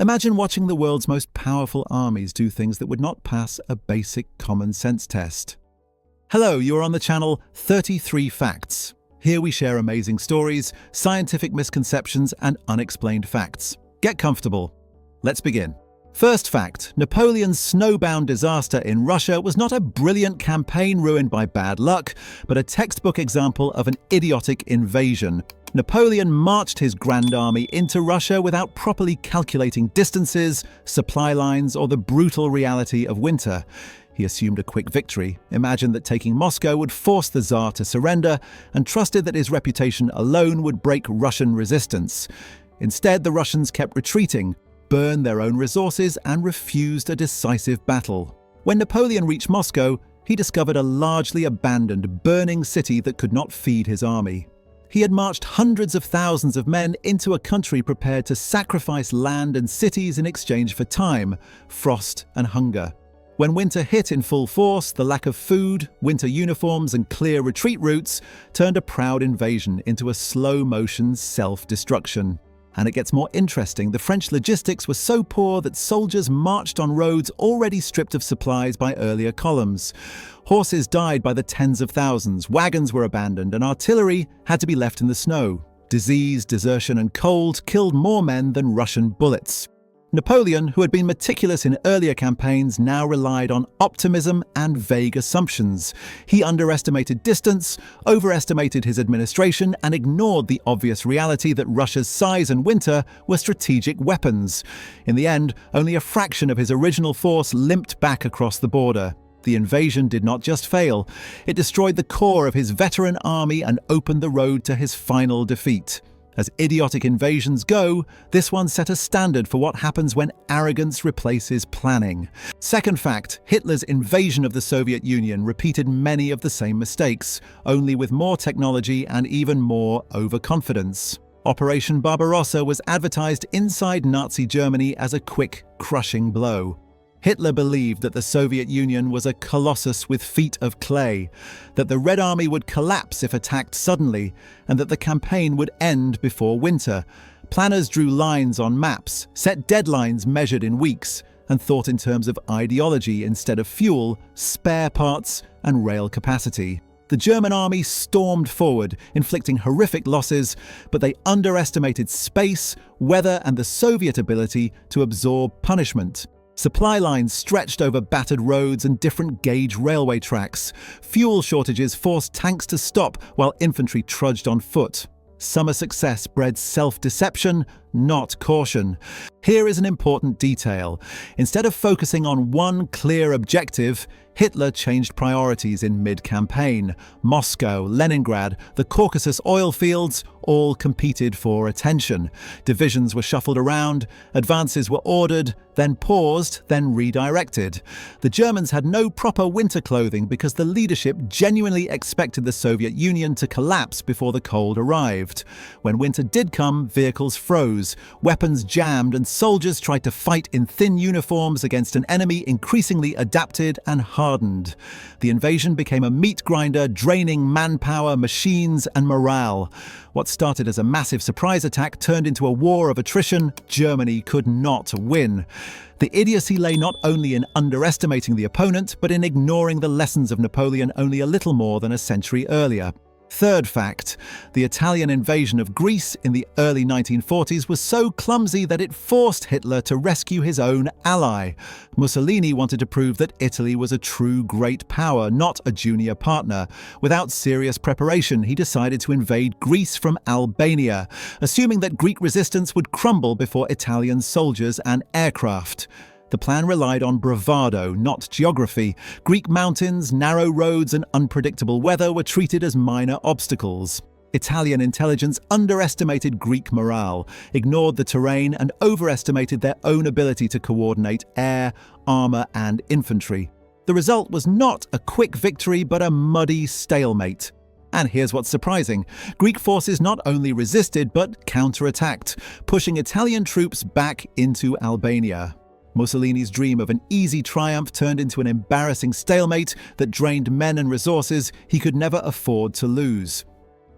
Imagine watching the world's most powerful armies do things that would not pass a basic common sense test. Hello, you are on the channel 33 Facts. Here we share amazing stories, scientific misconceptions, and unexplained facts. Get comfortable. Let's begin. First fact, Napoleon's snowbound disaster in Russia was not a brilliant campaign ruined by bad luck, but a textbook example of an idiotic invasion. Napoleon marched his grand army into Russia without properly calculating distances, supply lines, or the brutal reality of winter. He assumed a quick victory, imagined that taking Moscow would force the Tsar to surrender, and trusted that his reputation alone would break Russian resistance. Instead, the Russians kept retreating, burned their own resources, and refused a decisive battle. When Napoleon reached Moscow, he discovered a largely abandoned, burning city that could not feed his army. He had marched hundreds of thousands of men into a country prepared to sacrifice land and cities in exchange for time, frost, and hunger. When winter hit in full force, the lack of food, winter uniforms, and clear retreat routes turned a proud invasion into a slow-motion self-destruction. And it gets more interesting. The French logistics were so poor that soldiers marched on roads already stripped of supplies by earlier columns. Horses died by the tens of thousands, wagons were abandoned, and artillery had to be left in the snow. Disease, desertion, and cold killed more men than Russian bullets. Napoleon, who had been meticulous in earlier campaigns, now relied on optimism and vague assumptions. He underestimated distance, overestimated his administration, and ignored the obvious reality that Russia's size and winter were strategic weapons. In the end, only a fraction of his original force limped back across the border. The invasion did not just fail, it destroyed the core of his veteran army and opened the road to his final defeat. As idiotic invasions go, this one set a standard for what happens when arrogance replaces planning. Second fact, Hitler's invasion of the Soviet Union repeated many of the same mistakes, only with more technology and even more overconfidence. Operation Barbarossa was advertised inside Nazi Germany as a quick, crushing blow. Hitler believed that the Soviet Union was a colossus with feet of clay, that the Red Army would collapse if attacked suddenly, and that the campaign would end before winter. Planners drew lines on maps, set deadlines measured in weeks, and thought in terms of ideology instead of fuel, spare parts, and rail capacity. The German army stormed forward, inflicting horrific losses, but they underestimated space, weather, and the Soviet ability to absorb punishment. Supply lines stretched over battered roads and different gauge railway tracks. Fuel shortages forced tanks to stop while infantry trudged on foot. Summer success bred self-deception, not caution. Here is an important detail. Instead of focusing on one clear objective, Hitler changed priorities in mid-campaign. Moscow, Leningrad, the Caucasus oil fields all competed for attention. Divisions were shuffled around, advances were ordered, then paused, then redirected. The Germans had no proper winter clothing because the leadership genuinely expected the Soviet Union to collapse before the cold arrived. When winter did come, vehicles froze, weapons jammed, and soldiers tried to fight in thin uniforms against an enemy increasingly adapted and hardened. The invasion became a meat grinder, draining manpower, machines, and morale. What started as a massive surprise attack turned into a war of attrition Germany could not win. The idiocy lay not only in underestimating the opponent, but in ignoring the lessons of Napoleon only a little more than a century earlier. Third fact, the Italian invasion of Greece in the early 1940s was so clumsy that it forced Hitler to rescue his own ally. Mussolini wanted to prove that Italy was a true great power, not a junior partner. Without serious preparation, he decided to invade Greece from Albania, assuming that Greek resistance would crumble before Italian soldiers and aircraft. The plan relied on bravado, not geography. Greek mountains, narrow roads, and unpredictable weather were treated as minor obstacles. Italian intelligence underestimated Greek morale, ignored the terrain, and overestimated their own ability to coordinate air, armor, and infantry. The result was not a quick victory, but a muddy stalemate. And here's what's surprising. Greek forces not only resisted, but counterattacked, pushing Italian troops back into Albania. Mussolini's dream of an easy triumph turned into an embarrassing stalemate that drained men and resources he could never afford to lose.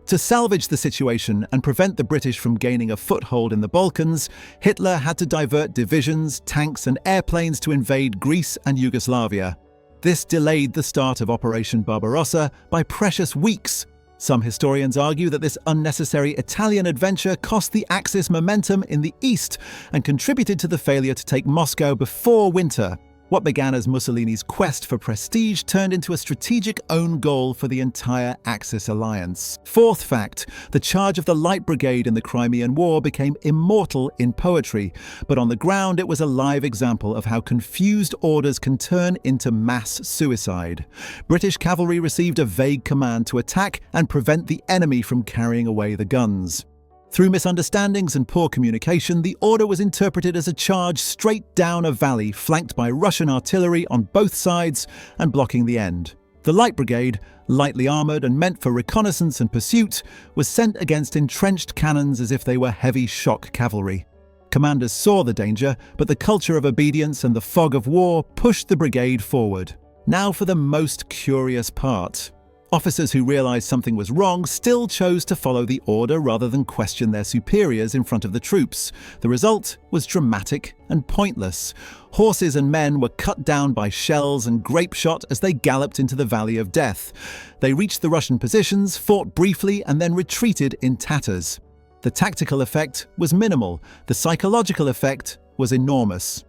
To salvage the situation and prevent the British from gaining a foothold in the Balkans, Hitler had to divert divisions, tanks and airplanes to invade Greece and Yugoslavia. This delayed the start of Operation Barbarossa by precious weeks. Some historians argue that this unnecessary Italian adventure cost the Axis momentum in the east and contributed to the failure to take Moscow before winter. What began as Mussolini's quest for prestige turned into a strategic own goal for the entire Axis alliance. Fourth fact, the charge of the Light Brigade in the Crimean War became immortal in poetry, but on the ground it was a live example of how confused orders can turn into mass suicide. British cavalry received a vague command to attack and prevent the enemy from carrying away the guns. Through misunderstandings and poor communication, the order was interpreted as a charge straight down a valley flanked by Russian artillery on both sides and blocking the end. The Light Brigade, lightly armoured and meant for reconnaissance and pursuit, was sent against entrenched cannons as if they were heavy shock cavalry. Commanders saw the danger, but the culture of obedience and the fog of war pushed the brigade forward. Now for the most curious part. Officers who realized something was wrong still chose to follow the order rather than question their superiors in front of the troops. The result was dramatic and pointless. Horses and men were cut down by shells and grape shot as they galloped into the Valley of Death. They reached the Russian positions, fought briefly, and then retreated in tatters. The tactical effect was minimal. The psychological effect was enormous.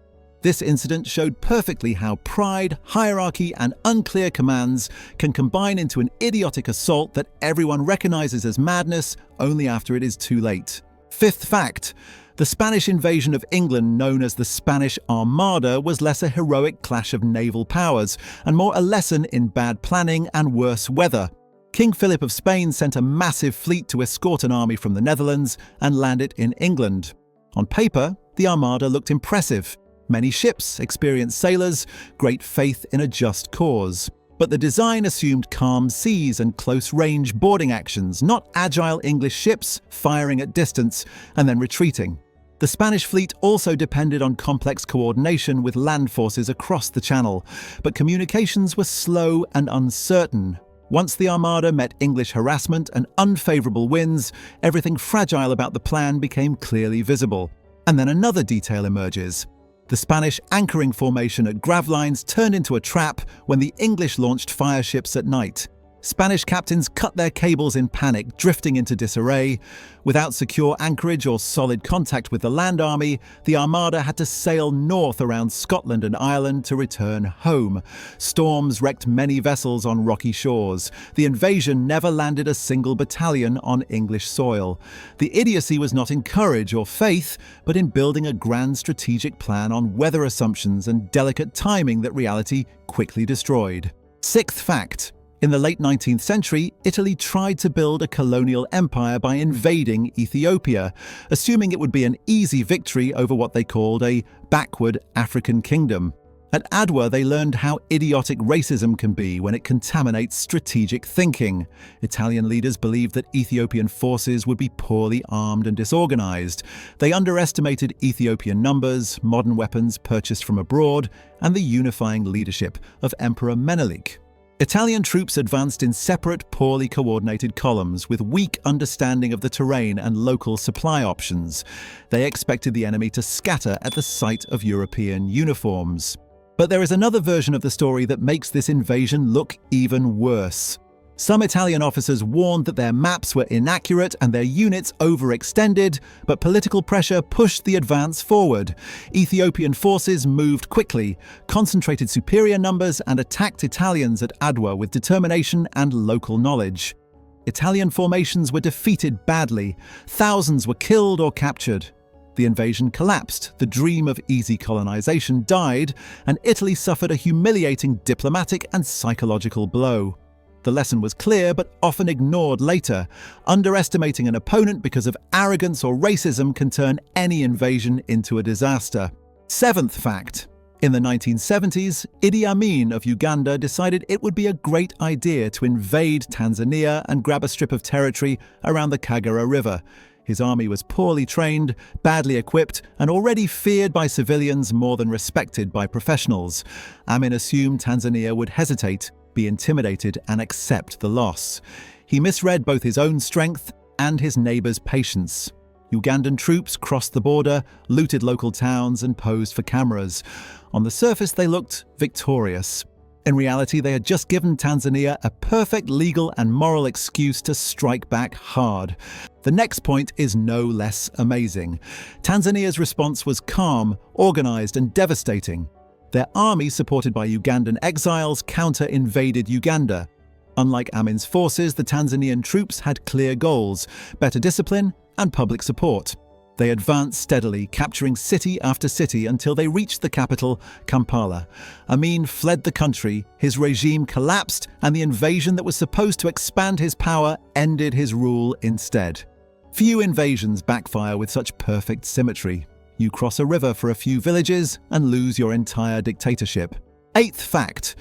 This incident showed perfectly how pride, hierarchy, and unclear commands can combine into an idiotic assault that everyone recognizes as madness only after it is too late. Fifth fact, the Spanish invasion of England, known as the Spanish Armada, was less a heroic clash of naval powers and more a lesson in bad planning and worse weather. King Philip of Spain sent a massive fleet to escort an army from the Netherlands and land it in England. On paper, the Armada looked impressive. Many ships, experienced sailors, great faith in a just cause. But the design assumed calm seas and close-range boarding actions, not agile English ships firing at distance and then retreating. The Spanish fleet also depended on complex coordination with land forces across the Channel, but communications were slow and uncertain. Once the Armada met English harassment and unfavourable winds, everything fragile about the plan became clearly visible. And then another detail emerges. The Spanish anchoring formation at Gravlines turned into a trap when the English launched fire ships at night. Spanish captains cut their cables in panic, drifting into disarray. Without secure anchorage or solid contact with the land army, the Armada had to sail north around Scotland and Ireland to return home. Storms wrecked many vessels on rocky shores. The invasion never landed a single battalion on English soil. The idiocy was not in courage or faith, but in building a grand strategic plan on weather assumptions and delicate timing that reality quickly destroyed. Sixth fact. In the late 19th century, Italy tried to build a colonial empire by invading Ethiopia, assuming it would be an easy victory over what they called a backward African kingdom. At Adwa, they learned how idiotic racism can be when it contaminates strategic thinking. Italian leaders believed that Ethiopian forces would be poorly armed and disorganized. They underestimated Ethiopian numbers, modern weapons purchased from abroad, and the unifying leadership of Emperor Menelik. Italian troops advanced in separate, poorly coordinated columns with weak understanding of the terrain and local supply options. They expected the enemy to scatter at the sight of European uniforms. But there is another version of the story that makes this invasion look even worse. Some Italian officers warned that their maps were inaccurate and their units overextended, but political pressure pushed the advance forward. Ethiopian forces moved quickly, concentrated superior numbers, and attacked Italians at Adwa with determination and local knowledge. Italian formations were defeated badly. Thousands were killed or captured. The invasion collapsed, the dream of easy colonization died, and Italy suffered a humiliating diplomatic and psychological blow. The lesson was clear but often ignored later. Underestimating an opponent because of arrogance or racism can turn any invasion into a disaster. Seventh fact. In the 1970s, Idi Amin of Uganda decided it would be a great idea to invade Tanzania and grab a strip of territory around the Kagera River. His army was poorly trained, badly equipped, and already feared by civilians more than respected by professionals. Amin assumed Tanzania would hesitate. be intimidated and accept the loss. He misread both his own strength and his neighbors' patience. Ugandan troops crossed the border, looted local towns, and posed for cameras. On the surface, they looked victorious. In reality, they had just given Tanzania a perfect legal and moral excuse to strike back hard. The next point is no less amazing. Tanzania's response was calm, organized, and devastating. Their army, supported by Ugandan exiles, counter-invaded Uganda. Unlike Amin's forces, the Tanzanian troops had clear goals: better discipline and public support. They advanced steadily, capturing city after city until they reached the capital, Kampala. Amin fled the country, his regime collapsed, and the invasion that was supposed to expand his power ended his rule instead. Few invasions backfire with such perfect symmetry. You cross a river for a few villages and lose your entire dictatorship. Eighth fact.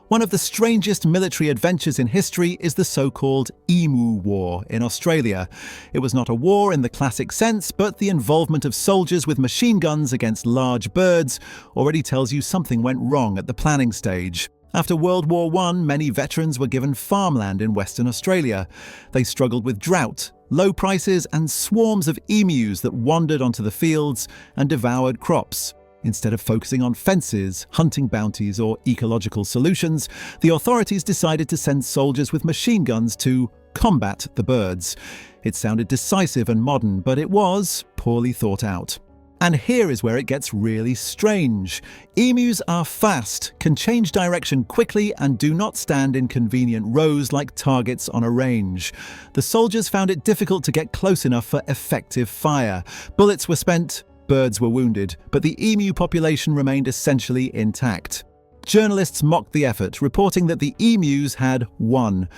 One of the strangest military adventures in history is the so-called Emu War in Australia. It was not a war in the classic sense, but the involvement of soldiers with machine guns against large birds already tells you something went wrong at the planning stage. After World War I, many veterans were given farmland in Western Australia. They struggled with drought, low prices, and swarms of emus that wandered onto the fields and devoured crops. Instead of focusing on fences, hunting bounties, or ecological solutions, the authorities decided to send soldiers with machine guns to combat the birds. It sounded decisive and modern, but it was poorly thought out. And here is where it gets really strange. Emus are fast, can change direction quickly, and do not stand in convenient rows like targets on a range. The soldiers found it difficult to get close enough for effective fire. Bullets were spent, birds were wounded, but the emu population remained essentially intact. Journalists mocked the effort, reporting that the emus had won.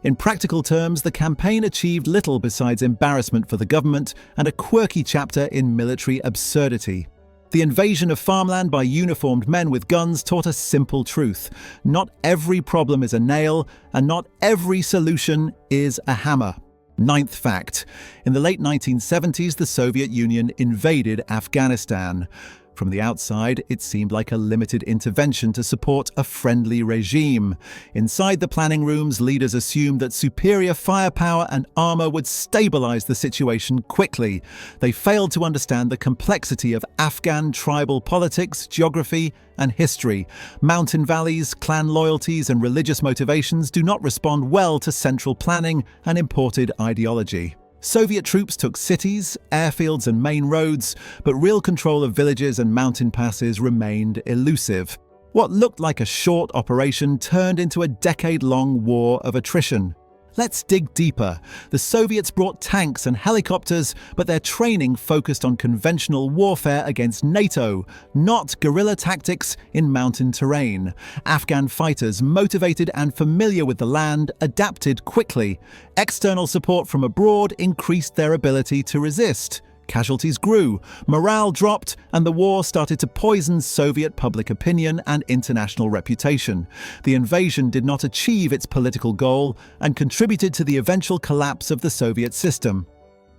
In practical terms, the campaign achieved little besides embarrassment for the government and a quirky chapter in military absurdity. The invasion of farmland by uniformed men with guns taught a simple truth. Not every problem is a nail, and not every solution is a hammer. Ninth fact. In the late 1970s, the Soviet Union invaded Afghanistan. From the outside, it seemed like a limited intervention to support a friendly regime. Inside the planning rooms, leaders assumed that superior firepower and armor would stabilize the situation quickly. They failed to understand the complexity of Afghan tribal politics, geography, and history. Mountain valleys, clan loyalties, and religious motivations do not respond well to central planning and imported ideology. Soviet troops took cities, airfields, and main roads, but real control of villages and mountain passes remained elusive. What looked like a short operation turned into a decade-long war of attrition. Let's dig deeper. The Soviets brought tanks and helicopters, but their training focused on conventional warfare against NATO, not guerrilla tactics in mountain terrain. Afghan fighters, motivated and familiar with the land, adapted quickly. External support from abroad increased their ability to resist. Casualties grew, morale dropped, and the war started to poison Soviet public opinion and international reputation. The invasion did not achieve its political goal and contributed to the eventual collapse of the Soviet system.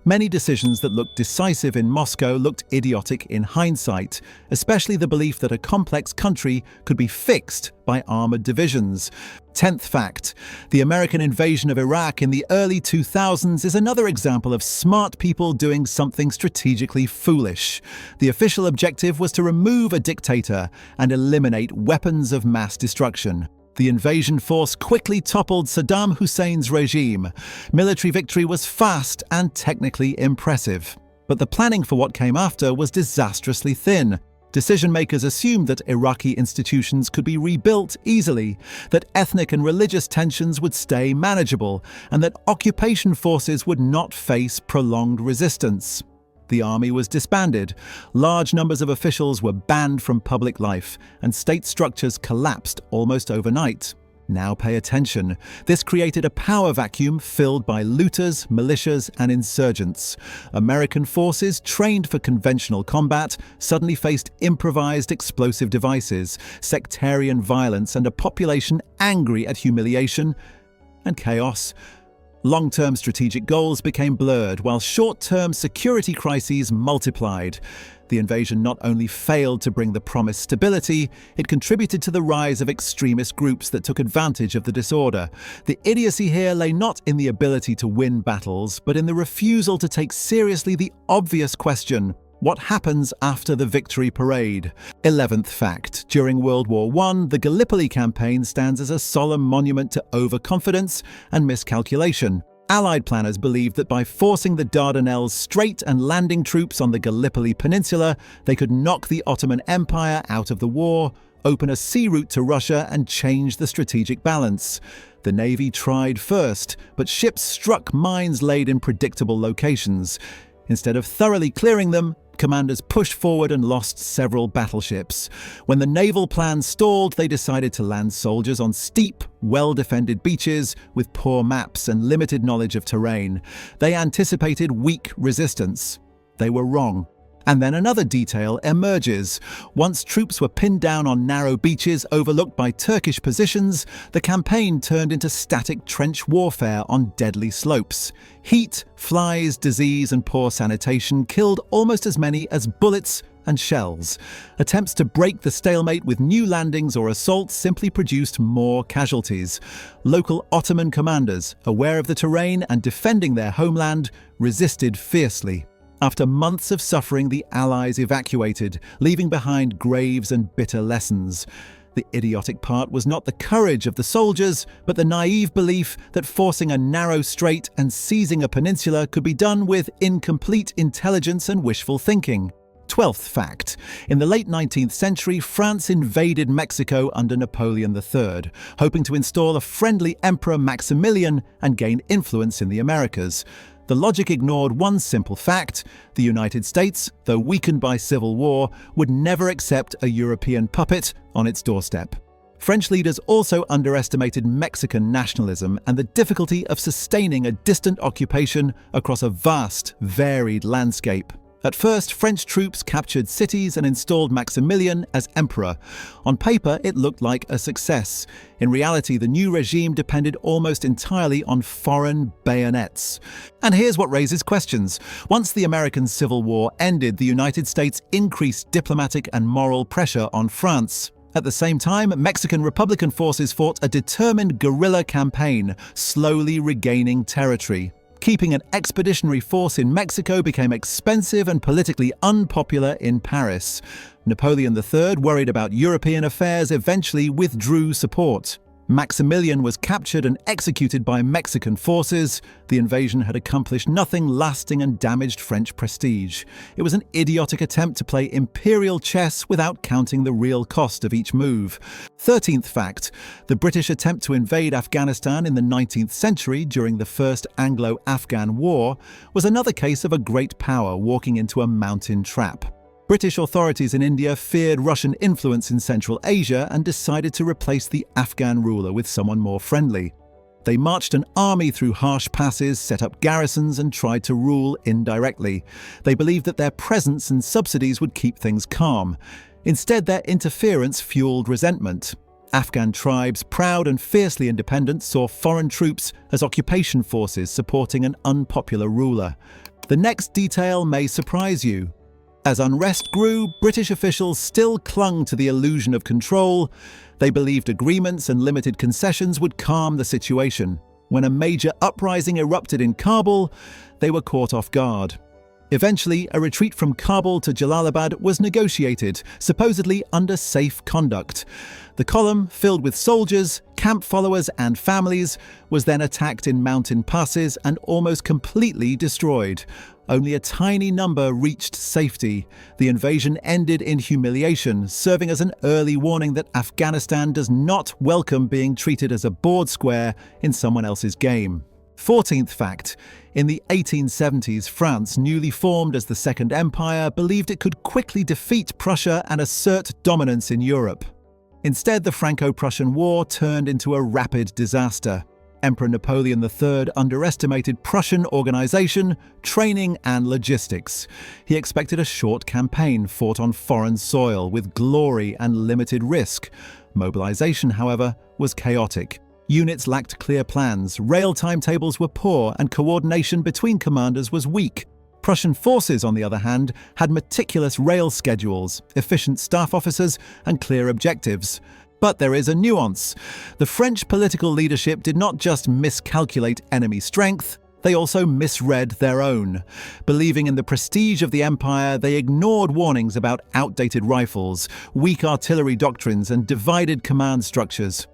Many decisions that looked decisive in Moscow looked idiotic in hindsight, especially the belief that a complex country could be fixed by armored divisions. 10th fact. The American invasion of Iraq in the early 2000s is another example of smart people doing something strategically foolish. The official objective was to remove a dictator and eliminate weapons of mass destruction. The invasion force quickly toppled Saddam Hussein's regime. Military victory was fast and technically impressive. But the planning for what came after was disastrously thin. Decision-makers assumed that Iraqi institutions could be rebuilt easily, that ethnic and religious tensions would stay manageable, and that occupation forces would not face prolonged resistance. The army was disbanded, large numbers of officials were banned from public life, and state structures collapsed almost overnight. Now pay attention. This created a power vacuum filled by looters, militias, and insurgents. American forces trained for conventional combat suddenly faced improvised explosive devices, sectarian violence, and a population angry at humiliation and chaos. Long-term strategic goals became blurred, while short-term security crises multiplied. The invasion not only failed to bring the promised stability, it contributed to the rise of extremist groups that took advantage of the disorder. The idiocy here lay not in the ability to win battles, but in the refusal to take seriously the obvious question: what happens after the victory parade? 11th fact. During World War I, the Gallipoli campaign stands as a solemn monument to overconfidence and miscalculation. Allied planners believed that by forcing the Dardanelles Strait and landing troops on the Gallipoli Peninsula, they could knock the Ottoman Empire out of the war, open a sea route to Russia, and change the strategic balance. The Navy tried first, but ships struck mines laid in predictable locations. Instead of thoroughly clearing them, commanders pushed forward and lost several battleships. When the naval plan stalled, they decided to land soldiers on steep, well-defended beaches with poor maps and limited knowledge of terrain. They anticipated weak resistance. They were wrong. And then another detail emerges. Once troops were pinned down on narrow beaches overlooked by Turkish positions, the campaign turned into static trench warfare on deadly slopes. Heat, flies, disease, and poor sanitation killed almost as many as bullets and shells. Attempts to break the stalemate with new landings or assaults simply produced more casualties. Local Ottoman commanders, aware of the terrain and defending their homeland, resisted fiercely. After months of suffering, the Allies evacuated, leaving behind graves and bitter lessons. The idiotic part was not the courage of the soldiers, but the naive belief that forcing a narrow strait and seizing a peninsula could be done with incomplete intelligence and wishful thinking. 12th fact. In the late 19th century, France invaded Mexico under Napoleon III, hoping to install a friendly Emperor Maximilian and gain influence in the Americas. The logic ignored one simple fact: the United States, though weakened by civil war, would never accept a European puppet on its doorstep. French leaders also underestimated Mexican nationalism and the difficulty of sustaining a distant occupation across a vast, varied landscape. At first, French troops captured cities and installed Maximilian as emperor. On paper, it looked like a success. In reality, the new regime depended almost entirely on foreign bayonets. And here's what raises questions. Once the American Civil War ended, the United States increased diplomatic and moral pressure on France. At the same time, Mexican Republican forces fought a determined guerrilla campaign, slowly regaining territory. Keeping an expeditionary force in Mexico became expensive and politically unpopular in Paris. Napoleon III, worried about European affairs, eventually withdrew support. Maximilian was captured and executed by Mexican forces. The invasion had accomplished nothing lasting and damaged French prestige. It was an idiotic attempt to play imperial chess without counting the real cost of each move. 13th fact. The British attempt to invade Afghanistan in the 19th century during the First Anglo-Afghan War was another case of a great power walking into a mountain trap. British authorities in India feared Russian influence in Central Asia and decided to replace the Afghan ruler with someone more friendly. They marched an army through harsh passes, set up garrisons, and tried to rule indirectly. They believed that their presence and subsidies would keep things calm. Instead, their interference fueled resentment. Afghan tribes, proud and fiercely independent, saw foreign troops as occupation forces supporting an unpopular ruler. The next detail may surprise you. As unrest grew, British officials still clung to the illusion of control. They believed agreements and limited concessions would calm the situation. When a major uprising erupted in Kabul, they were caught off guard. Eventually, a retreat from Kabul to Jalalabad was negotiated, supposedly under safe conduct. The column, filled with soldiers, camp followers, and families, was then attacked in mountain passes and almost completely destroyed. Only a tiny number reached safety. The invasion ended in humiliation, serving as an early warning that Afghanistan does not welcome being treated as a board square in someone else's game. 14th fact. In the 1870s, France, newly formed as the Second Empire, believed it could quickly defeat Prussia and assert dominance in Europe. Instead, the Franco-Prussian War turned into a rapid disaster. Emperor Napoleon III underestimated Prussian organization, training, and logistics. He expected a short campaign fought on foreign soil with glory and limited risk. Mobilization, however, was chaotic. Units lacked clear plans, rail timetables were poor, and coordination between commanders was weak. Prussian forces, on the other hand, had meticulous rail schedules, efficient staff officers, and clear objectives. But there is a nuance. The French political leadership did not just miscalculate enemy strength, they also misread their own. Believing in the prestige of the empire, they ignored warnings about outdated rifles, weak artillery doctrines, and divided command structures.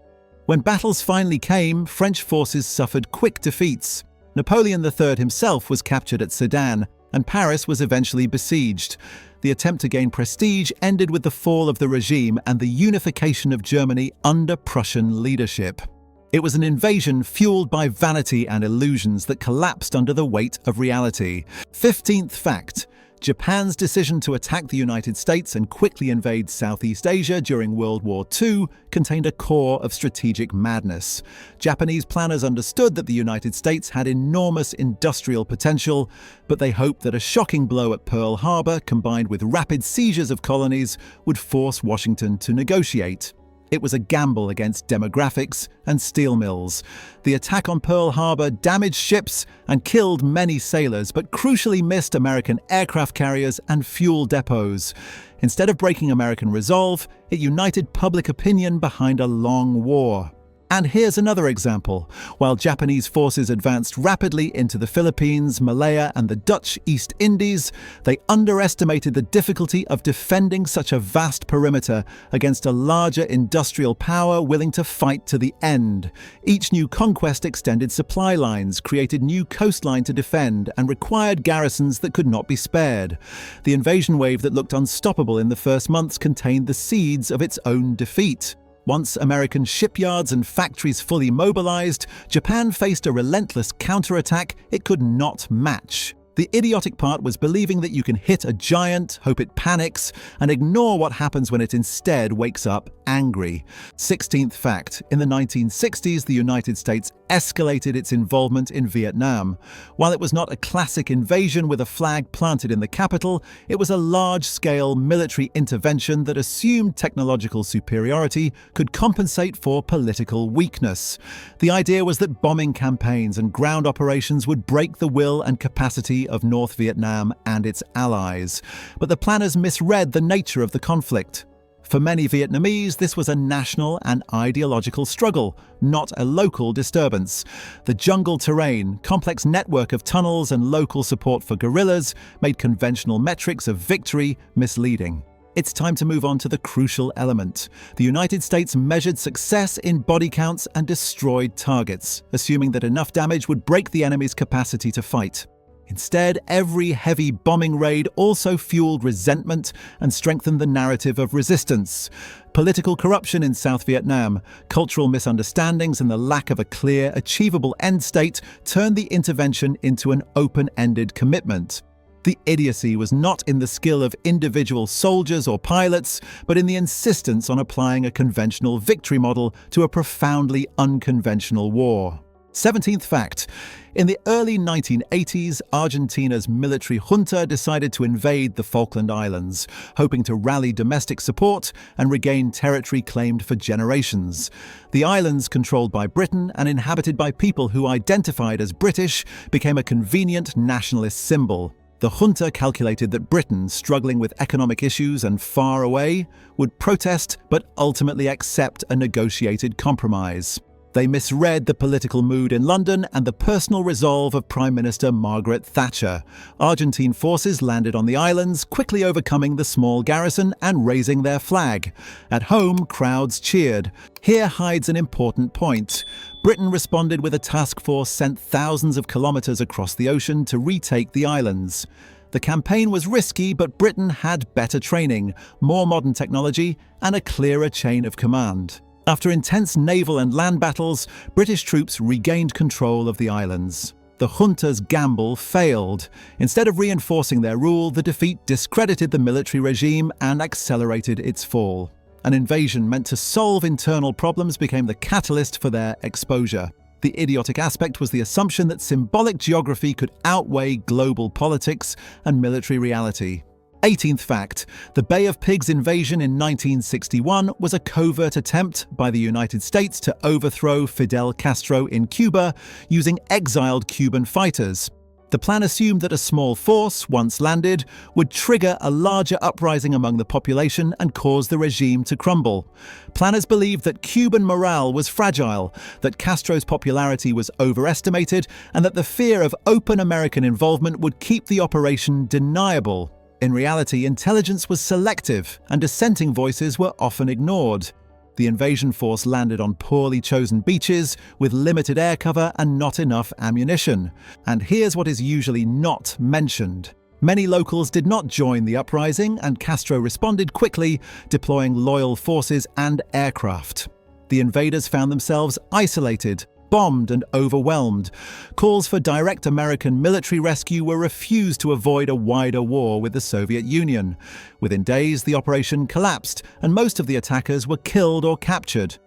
When battles finally came, French forces suffered quick defeats. Napoleon III himself was captured at Sedan, and Paris was eventually besieged. The attempt to gain prestige ended with the fall of the regime and the unification of Germany under Prussian leadership. It was an invasion fueled by vanity and illusions that collapsed under the weight of reality. 15th fact: Japan's decision to attack the United States and quickly invade Southeast Asia during World War II contained a core of strategic madness. Japanese planners understood that the United States had enormous industrial potential, but they hoped that a shocking blow at Pearl Harbor, combined with rapid seizures of colonies, would force Washington to negotiate. It was a gamble against demographics and steel mills. The attack on Pearl Harbor damaged ships and killed many sailors, but crucially missed American aircraft carriers and fuel depots. Instead of breaking American resolve, it united public opinion behind a long war. And here's another example. While Japanese forces advanced rapidly into the Philippines, Malaya, and the Dutch East Indies, they underestimated the difficulty of defending such a vast perimeter against a larger industrial power willing to fight to the end. Each new conquest extended supply lines, created new coastline to defend, and required garrisons that could not be spared. The invasion wave that looked unstoppable in the first months contained the seeds of its own defeat. Once American shipyards and factories fully mobilized, Japan faced a relentless counterattack it could not match. The idiotic part was believing that you can hit a giant, hope it panics, and ignore what happens when it instead wakes up angry. 16th fact: in the 1960s, the United States escalated its involvement in Vietnam. While it was not a classic invasion with a flag planted in the capital, it was a large-scale military intervention that assumed technological superiority could compensate for political weakness. The idea was that bombing campaigns and ground operations would break the will and capacity of North Vietnam and its allies. But the planners misread the nature of the conflict. For many Vietnamese, this was a national and ideological struggle, not a local disturbance. The jungle terrain, complex network of tunnels, and local support for guerrillas made conventional metrics of victory misleading. It's time to move on to the crucial element. The United States measured success in body counts and destroyed targets, assuming that enough damage would break the enemy's capacity to fight. Instead, every heavy bombing raid also fueled resentment and strengthened the narrative of resistance. Political corruption in South Vietnam, cultural misunderstandings, and the lack of a clear, achievable end state turned the intervention into an open-ended commitment. The idiocy was not in the skill of individual soldiers or pilots, but in the insistence on applying a conventional victory model to a profoundly unconventional war. 17th fact: in the early 1980s, Argentina's military junta decided to invade the Falkland Islands, hoping to rally domestic support and regain territory claimed for generations. The islands, controlled by Britain and inhabited by people who identified as British, became a convenient nationalist symbol. The junta calculated that Britain, struggling with economic issues and far away, would protest but ultimately accept a negotiated compromise. They misread the political mood in London and the personal resolve of Prime Minister Margaret Thatcher. Argentine forces landed on the islands, quickly overcoming the small garrison and raising their flag. At home, crowds cheered. Here hides an important point. Britain responded with a task force sent thousands of kilometers across the ocean to retake the islands. The campaign was risky, but Britain had better training, more modern technology, and a clearer chain of command. After intense naval and land battles, British troops regained control of the islands. The junta's gamble failed. Instead of reinforcing their rule, the defeat discredited the military regime and accelerated its fall. An invasion meant to solve internal problems became the catalyst for their exposure. The idiotic aspect was the assumption that symbolic geography could outweigh global politics and military reality. 18th fact: the Bay of Pigs invasion in 1961 was a covert attempt by the United States to overthrow Fidel Castro in Cuba using exiled Cuban fighters. The plan assumed that a small force, once landed, would trigger a larger uprising among the population and cause the regime to crumble. Planners believed that Cuban morale was fragile, that Castro's popularity was overestimated, and that the fear of open American involvement would keep the operation deniable. In reality, intelligence was selective, and dissenting voices were often ignored. The invasion force landed on poorly chosen beaches, with limited air cover and not enough ammunition. And here's what is usually not mentioned. Many locals did not join the uprising, and Castro responded quickly, deploying loyal forces and aircraft. The invaders found themselves isolated, bombed and overwhelmed. Calls for direct American military rescue were refused to avoid a wider war with the Soviet Union. Within days, the operation collapsed, and most of the attackers were killed or captured.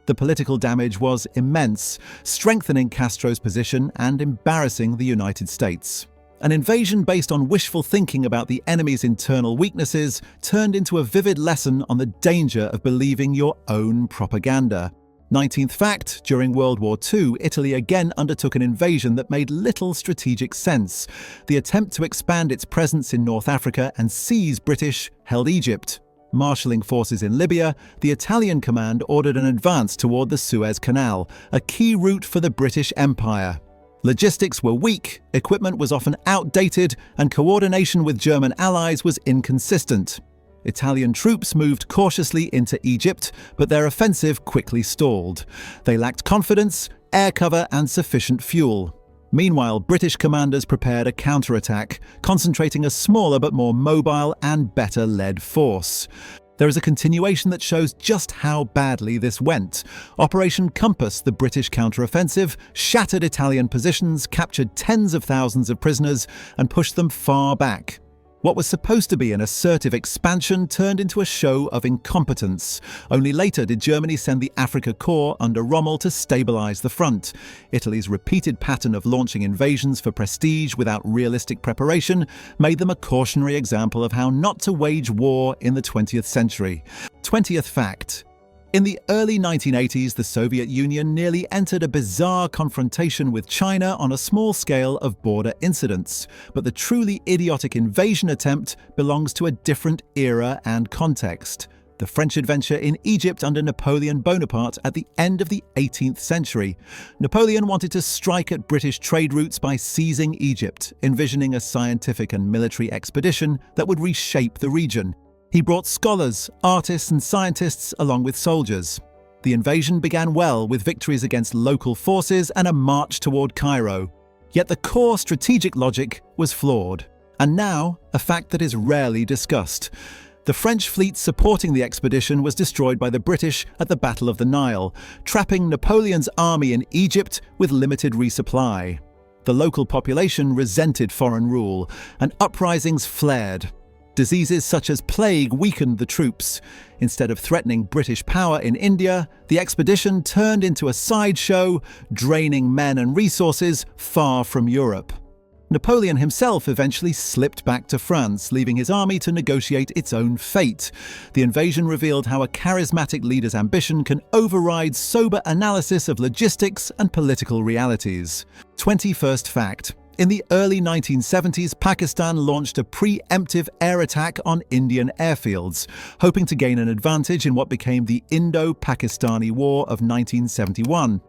The political damage was immense, strengthening Castro's position and embarrassing the United States. An invasion based on wishful thinking about the enemy's internal weaknesses turned into a vivid lesson on the danger of believing your own propaganda. 19th fact: during World War II, Italy again undertook an invasion that made little strategic sense. The attempt to expand its presence in North Africa and seize British-held Egypt. Marshalling forces in Libya, the Italian command ordered an advance toward the Suez Canal, a key route for the British Empire. Logistics were weak, equipment was often outdated, and coordination with German allies was inconsistent. Italian troops moved cautiously into Egypt, but their offensive quickly stalled. They lacked confidence, air cover, and sufficient fuel. Meanwhile, British commanders prepared a counterattack, concentrating a smaller but more mobile and better-led force. There is a continuation that shows just how badly this went. Operation Compass, the British counteroffensive, shattered Italian positions, captured tens of thousands of prisoners, and pushed them far back. What was supposed to be an assertive expansion turned into a show of incompetence. Only later did Germany send the Afrika Korps under Rommel to stabilize the front. Italy's repeated pattern of launching invasions for prestige without realistic preparation made them a cautionary example of how not to wage war in the 20th century. 20th fact: in the early 1980s, the Soviet Union nearly entered a bizarre confrontation with China on a small scale of border incidents. But the truly idiotic invasion attempt belongs to a different era and context. The French adventure in Egypt under Napoleon Bonaparte at the end of the 18th century. Napoleon wanted to strike at British trade routes by seizing Egypt, envisioning a scientific and military expedition that would reshape the region. He brought scholars, artists, and scientists along with soldiers. The invasion began well, with victories against local forces and a march toward Cairo. Yet the core strategic logic was flawed. And now, a fact that is rarely discussed. The French fleet supporting the expedition was destroyed by the British at the Battle of the Nile, trapping Napoleon's army in Egypt with limited resupply. The local population resented foreign rule, and uprisings flared. Diseases such as plague weakened the troops. Instead of threatening British power in India, the expedition turned into a sideshow, draining men and resources far from Europe. Napoleon himself eventually slipped back to France, leaving his army to negotiate its own fate. The invasion revealed how a charismatic leader's ambition can override sober analysis of logistics and political realities. 21st fact: in the early 1970s, Pakistan launched a preemptive air attack on Indian airfields, hoping to gain an advantage in what became the Indo-Pakistani War of 1971.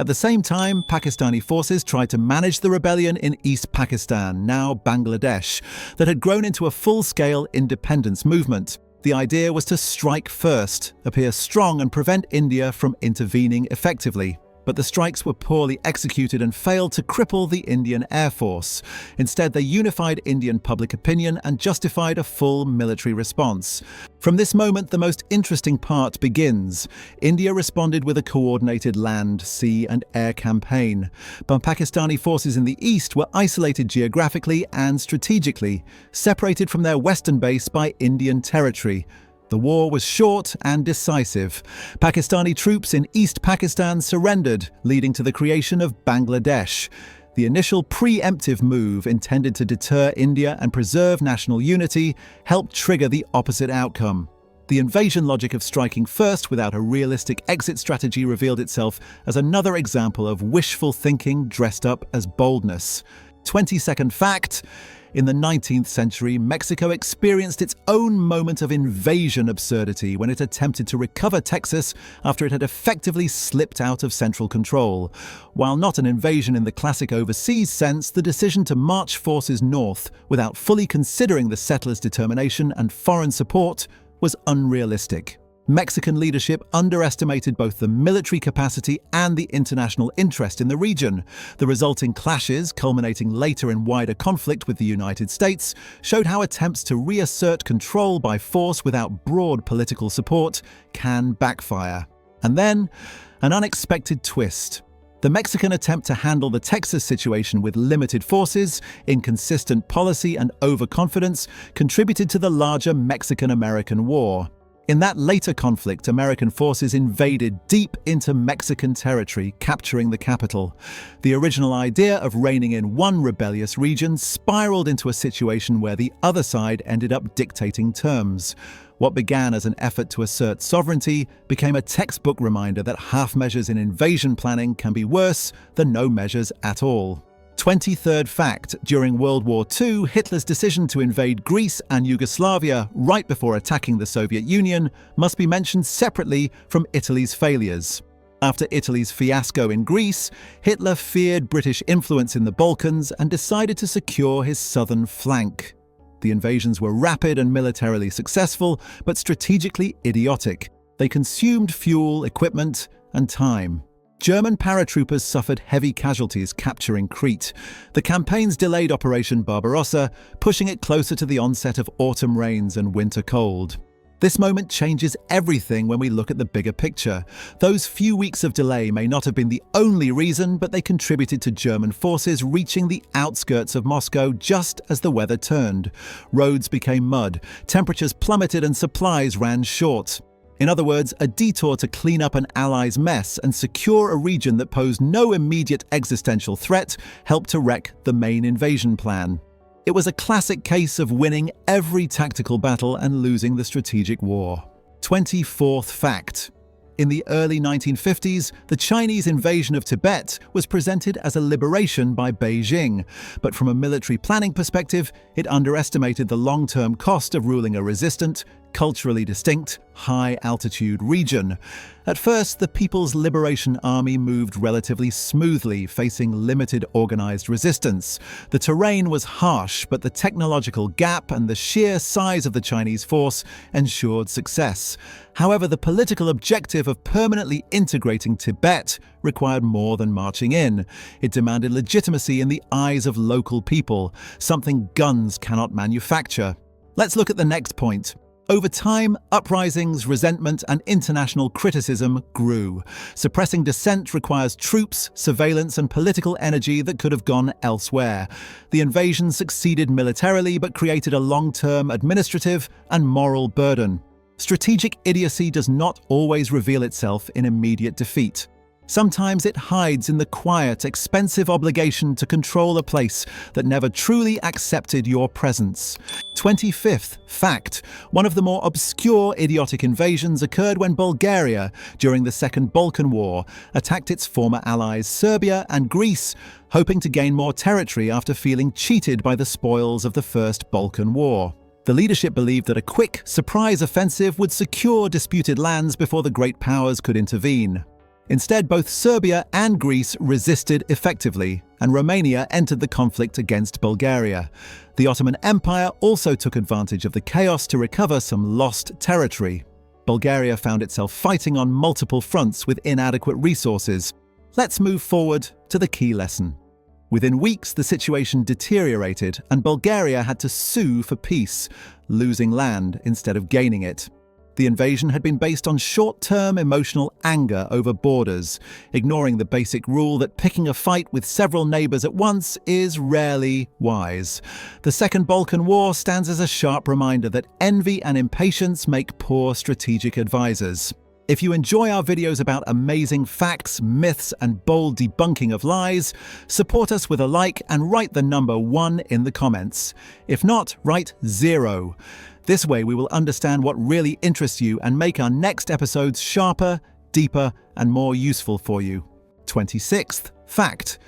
At the same time, Pakistani forces tried to manage the rebellion in East Pakistan, now Bangladesh, that had grown into a full-scale independence movement. The idea was to strike first, appear strong, and prevent India from intervening effectively. But the strikes were poorly executed and failed to cripple the Indian Air Force. Instead, they unified Indian public opinion and justified a full military response. From this moment, the most interesting part begins. India responded with a coordinated land, sea, and air campaign. But Pakistani forces in the east were isolated geographically and strategically, separated from their western base by Indian territory. The war was short and decisive. Pakistani troops in East Pakistan surrendered, leading to the creation of Bangladesh. The initial preemptive move, intended to deter India and preserve national unity, helped trigger the opposite outcome. The invasion logic of striking first without a realistic exit strategy revealed itself as another example of wishful thinking dressed up as boldness. 22nd fact: in the 19th century, Mexico experienced its own moment of invasion absurdity when it attempted to recover Texas after it had effectively slipped out of central control. While not an invasion in the classic overseas sense, the decision to march forces north without fully considering the settlers' determination and foreign support was unrealistic. Mexican leadership underestimated both the military capacity and the international interest in the region. The resulting clashes, culminating later in wider conflict with the United States, showed how attempts to reassert control by force without broad political support can backfire. And then, an unexpected twist. The Mexican attempt to handle the Texas situation with limited forces, inconsistent policy, and overconfidence contributed to the larger Mexican-American War. In that later conflict, American forces invaded deep into Mexican territory, capturing the capital. The original idea of reining in one rebellious region spiraled into a situation where the other side ended up dictating terms. What began as an effort to assert sovereignty became a textbook reminder that half measures in invasion planning can be worse than no measures at all. 23rd fact: during World War II, Hitler's decision to invade Greece and Yugoslavia right before attacking the Soviet Union must be mentioned separately from Italy's failures. After Italy's fiasco in Greece, Hitler feared British influence in the Balkans and decided to secure his southern flank. The invasions were rapid and militarily successful, but strategically idiotic. They consumed fuel, equipment, and time. German paratroopers suffered heavy casualties capturing Crete. The campaigns delayed Operation Barbarossa, pushing it closer to the onset of autumn rains and winter cold. This moment changes everything when we look at the bigger picture. Those few weeks of delay may not have been the only reason, but they contributed to German forces reaching the outskirts of Moscow just as the weather turned. Roads became mud, temperatures plummeted, and supplies ran short. In other words, a detour to clean up an Allies' mess and secure a region that posed no immediate existential threat helped to wreck the main invasion plan. It was a classic case of winning every tactical battle and losing the strategic war. 24th fact: in the early 1950s, the Chinese invasion of Tibet was presented as a liberation by Beijing, but from a military planning perspective, it underestimated the long-term cost of ruling a resistant, culturally distinct, high-altitude region. At first, the People's Liberation Army moved relatively smoothly, facing limited organized resistance. The terrain was harsh, but the technological gap and the sheer size of the Chinese force ensured success. However, the political objective of permanently integrating Tibet required more than marching in. It demanded legitimacy in the eyes of local people, something guns cannot manufacture. Let's look at the next point. Over time, uprisings, resentment, and international criticism grew. Suppressing dissent requires troops, surveillance, and political energy that could have gone elsewhere. The invasion succeeded militarily but created a long-term administrative and moral burden. Strategic idiocy does not always reveal itself in immediate defeat. Sometimes it hides in the quiet, expensive obligation to control a place that never truly accepted your presence. 25th fact: one of the more obscure idiotic invasions occurred when Bulgaria, during the Second Balkan War, attacked its former allies Serbia and Greece, hoping to gain more territory after feeling cheated by the spoils of the First Balkan War. The leadership believed that a quick, surprise offensive would secure disputed lands before the great powers could intervene. Instead, both Serbia and Greece resisted effectively, and Romania entered the conflict against Bulgaria. The Ottoman Empire also took advantage of the chaos to recover some lost territory. Bulgaria found itself fighting on multiple fronts with inadequate resources. Let's move forward to the key lesson. Within weeks, the situation deteriorated, and Bulgaria had to sue for peace, losing land instead of gaining it. The invasion had been based on short-term emotional anger over borders, ignoring the basic rule that picking a fight with several neighbors at once is rarely wise. The Second Balkan War stands as a sharp reminder that envy and impatience make poor strategic advisors. If you enjoy our videos about amazing facts, myths, and bold debunking of lies, support us with a like and write the number 1 in the comments. If not, write 0. This way we will understand what really interests you and make our next episodes sharper, deeper, and more useful for you. 26th fact.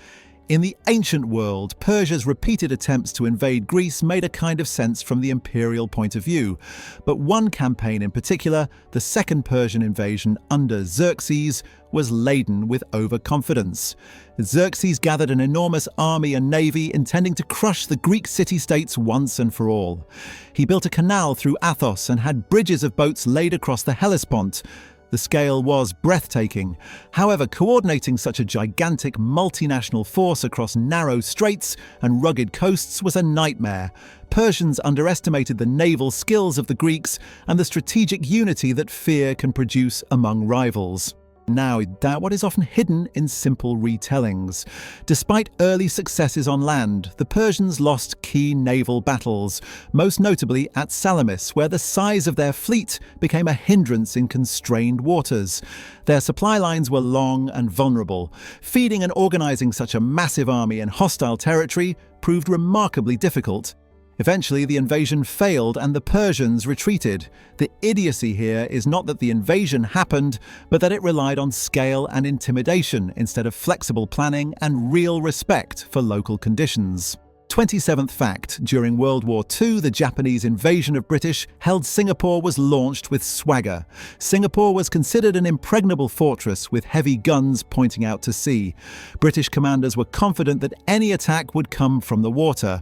In the ancient world, Persia's repeated attempts to invade Greece made a kind of sense from the imperial point of view. But one campaign in particular, the Second Persian invasion under Xerxes, was laden with overconfidence. Xerxes gathered an enormous army and navy intending to crush the Greek city-states once and for all. He built a canal through Athos and had bridges of boats laid across the Hellespont. The scale was breathtaking. However, coordinating such a gigantic multinational force across narrow straits and rugged coasts was a nightmare. Persians underestimated the naval skills of the Greeks and the strategic unity that fear can produce among rivals. Now, what is often hidden in simple retellings. Despite early successes on land, the Persians lost key naval battles, most notably at Salamis, where the size of their fleet became a hindrance in constrained waters. Their supply lines were long and vulnerable. Feeding and organizing such a massive army in hostile territory proved remarkably difficult. Eventually, the invasion failed and the Persians retreated. The idiocy here is not that the invasion happened, but that it relied on scale and intimidation instead of flexible planning and real respect for local conditions. 27th fact. During World War II, the Japanese invasion of British-held Singapore was launched with swagger. Singapore was considered an impregnable fortress with heavy guns pointing out to sea. British commanders were confident that any attack would come from the water.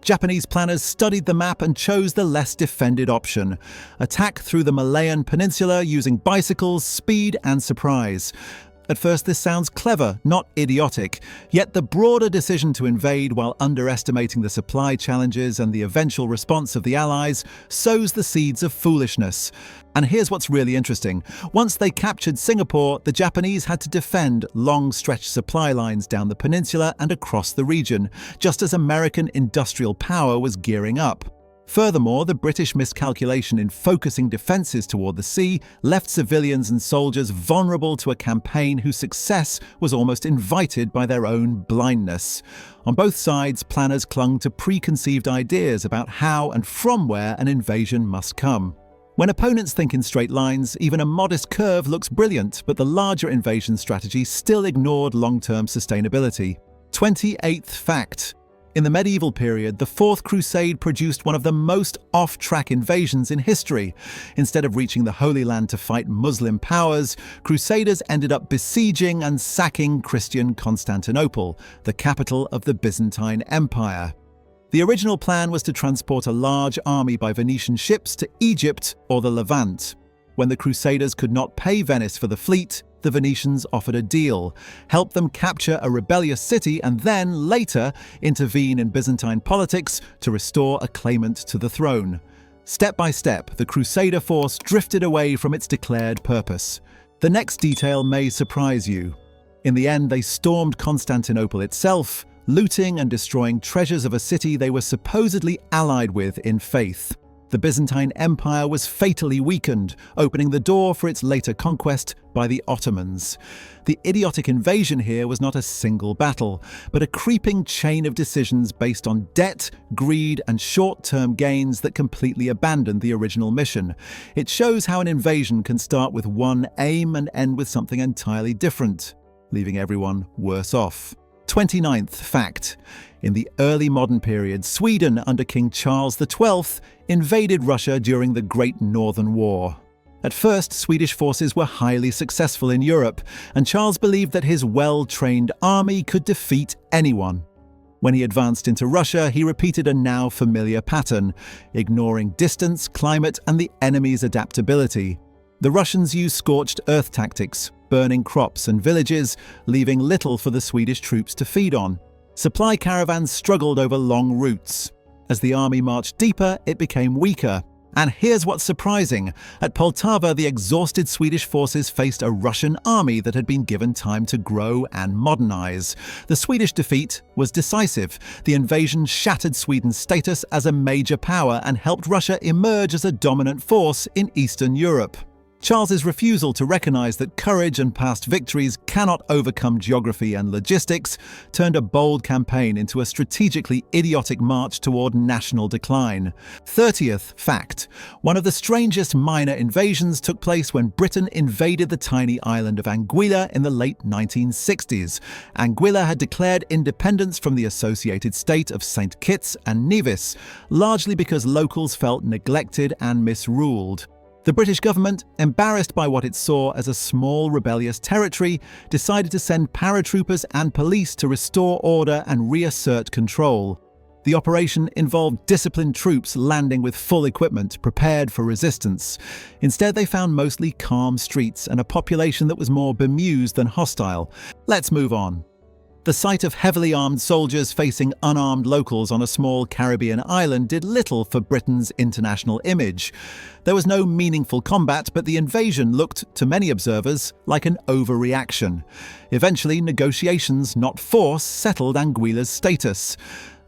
Japanese planners studied the map and chose the less defended option: attack through the Malayan Peninsula using bicycles, speed, and surprise. At first this sounds clever, not idiotic, yet the broader decision to invade while underestimating the supply challenges and the eventual response of the Allies sows the seeds of foolishness. And here's what's really interesting. Once they captured Singapore, the Japanese had to defend long-stretched supply lines down the peninsula and across the region, just as American industrial power was gearing up. Furthermore, the British miscalculation in focusing defences toward the sea left civilians and soldiers vulnerable to a campaign whose success was almost invited by their own blindness. On both sides, planners clung to preconceived ideas about how and from where an invasion must come. When opponents think in straight lines, even a modest curve looks brilliant, but the larger invasion strategy still ignored long-term sustainability. 28th fact. In the medieval period, the Fourth Crusade produced one of the most off-track invasions in history. Instead of reaching the Holy Land to fight Muslim powers, Crusaders ended up besieging and sacking Christian Constantinople, the capital of the Byzantine Empire. The original plan was to transport a large army by Venetian ships to Egypt or the Levant. When the Crusaders could not pay Venice for the fleet, the Venetians offered a deal: help them capture a rebellious city and then, later, intervene in Byzantine politics to restore a claimant to the throne. Step by step, the Crusader force drifted away from its declared purpose. The next detail may surprise you. In the end, they stormed Constantinople itself, looting and destroying treasures of a city they were supposedly allied with in faith. The Byzantine Empire was fatally weakened, opening the door for its later conquest by the Ottomans. The idiotic invasion here was not a single battle, but a creeping chain of decisions based on debt, greed, and short-term gains that completely abandoned the original mission. It shows how an invasion can start with one aim and end with something entirely different, leaving everyone worse off. 29th fact. In the early modern period, Sweden under King Charles XII invaded Russia during the Great Northern War. At first, Swedish forces were highly successful in Europe, and Charles believed that his well-trained army could defeat anyone. When he advanced into Russia, he repeated a now familiar pattern, ignoring distance, climate, and the enemy's adaptability. The Russians used scorched earth tactics, burning crops and villages, leaving little for the Swedish troops to feed on. Supply caravans struggled over long routes. As the army marched deeper, it became weaker. And here's what's surprising. At Poltava, the exhausted Swedish forces faced a Russian army that had been given time to grow and modernize. The Swedish defeat was decisive. The invasion shattered Sweden's status as a major power and helped Russia emerge as a dominant force in Eastern Europe. Charles's refusal to recognize that courage and past victories cannot overcome geography and logistics turned a bold campaign into a strategically idiotic march toward national decline. 30th fact: one of the strangest minor invasions took place when Britain invaded the tiny island of Anguilla in the late 1960s. Anguilla had declared independence from the associated state of St. Kitts and Nevis, largely because locals felt neglected and misruled. The British government, embarrassed by what it saw as a small rebellious territory, decided to send paratroopers and police to restore order and reassert control. The operation involved disciplined troops landing with full equipment, prepared for resistance. Instead, they found mostly calm streets and a population that was more bemused than hostile. Let's move on. The sight of heavily armed soldiers facing unarmed locals on a small Caribbean island did little for Britain's international image. There was no meaningful combat, but the invasion looked, to many observers, like an overreaction. Eventually, negotiations, not force, settled Anguilla's status.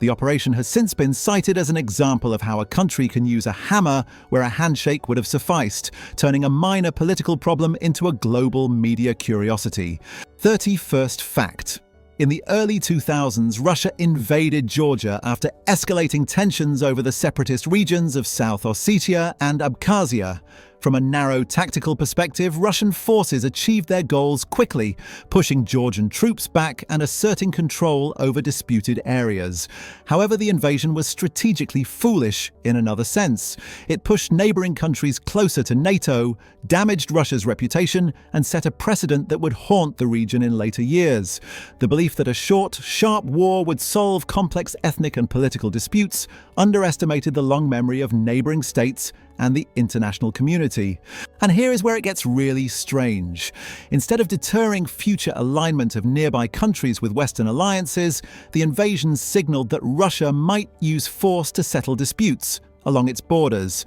The operation has since been cited as an example of how a country can use a hammer where a handshake would have sufficed, turning a minor political problem into a global media curiosity. 31st fact: in the early 2000s, Russia invaded Georgia after escalating tensions over the separatist regions of South Ossetia and Abkhazia. From a narrow tactical perspective, Russian forces achieved their goals quickly, pushing Georgian troops back and asserting control over disputed areas. However, the invasion was strategically foolish in another sense. It pushed neighboring countries closer to NATO, damaged Russia's reputation, and set a precedent that would haunt the region in later years. The belief that a short, sharp war would solve complex ethnic and political disputes underestimated the long memory of neighboring states and the international community. And here is where it gets really strange. Instead of deterring future alignment of nearby countries with Western alliances, the invasion signaled that Russia might use force to settle disputes along its borders.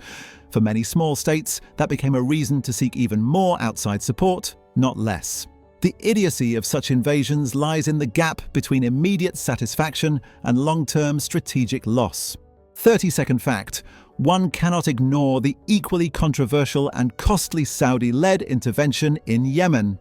For many small states, that became a reason to seek even more outside support, not less. The idiocy of such invasions lies in the gap between immediate satisfaction and long-term strategic loss. 32nd fact: one cannot ignore the equally controversial and costly Saudi-led intervention in Yemen.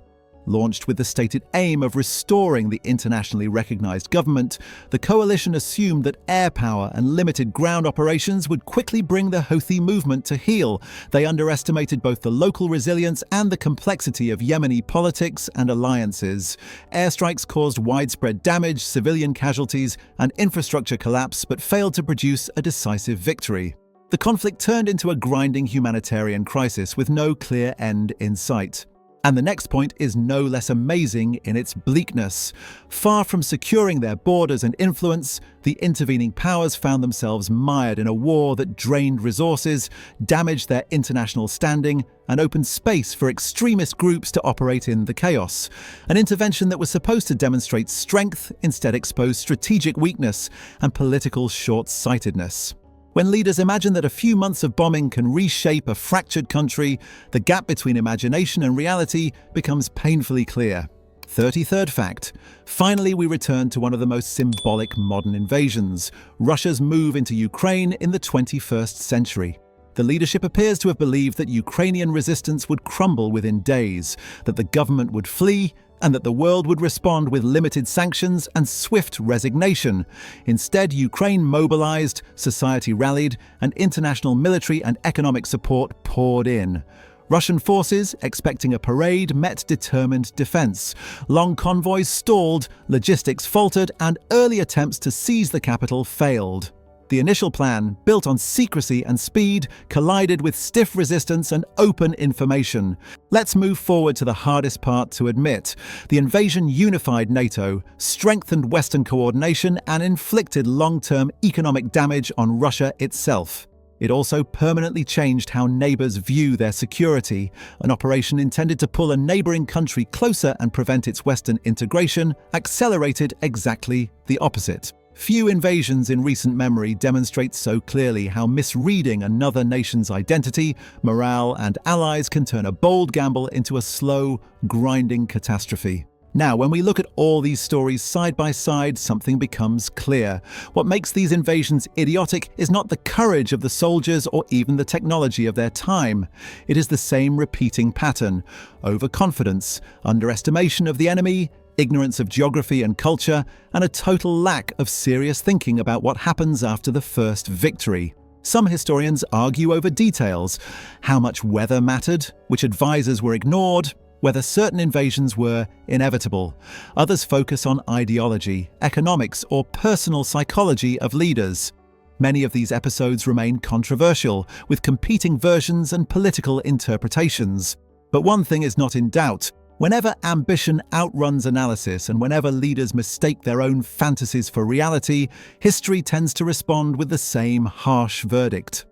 Launched with the stated aim of restoring the internationally recognized government, the coalition assumed that air power and limited ground operations would quickly bring the Houthi movement to heel. They underestimated both the local resilience and the complexity of Yemeni politics and alliances. Airstrikes caused widespread damage, civilian casualties, and infrastructure collapse, but failed to produce a decisive victory. The conflict turned into a grinding humanitarian crisis with no clear end in sight. And the next point is no less amazing in its bleakness. Far from securing their borders and influence, the intervening powers found themselves mired in a war that drained resources, damaged their international standing, and opened space for extremist groups to operate in the chaos. An intervention that was supposed to demonstrate strength instead exposed strategic weakness and political short-sightedness. When leaders imagine that a few months of bombing can reshape a fractured country, the gap between imagination and reality becomes painfully clear. 33rd fact: finally we return to one of the most symbolic modern invasions, Russia's move into Ukraine in the 21st century. The leadership appears to have believed that Ukrainian resistance would crumble within days, that the government would flee, and that the world would respond with limited sanctions and swift resignation. Instead, Ukraine mobilized, society rallied, and international military and economic support poured in. Russian forces, expecting a parade, met determined defense. Long convoys stalled, logistics faltered, and early attempts to seize the capital failed. The initial plan, built on secrecy and speed, collided with stiff resistance and open information. Let's move forward to the hardest part to admit. The invasion unified NATO, strengthened Western coordination, and inflicted long-term economic damage on Russia itself. It also permanently changed how neighbors view their security. An operation intended to pull a neighboring country closer and prevent its Western integration accelerated exactly the opposite. Few invasions in recent memory demonstrate so clearly how misreading another nation's identity, morale, and allies can turn a bold gamble into a slow, grinding catastrophe. Now, when we look at all these stories side by side, something becomes clear. What makes these invasions idiotic is not the courage of the soldiers or even the technology of their time. It is the same repeating pattern: overconfidence, underestimation of the enemy, ignorance of geography and culture, and a total lack of serious thinking about what happens after the first victory. Some historians argue over details: how much weather mattered, which advisors were ignored, whether certain invasions were inevitable. Others focus on ideology, economics, or personal psychology of leaders. Many of these episodes remain controversial, with competing versions and political interpretations. But one thing is not in doubt: whenever ambition outruns analysis and whenever leaders mistake their own fantasies for reality, history tends to respond with the same harsh verdict.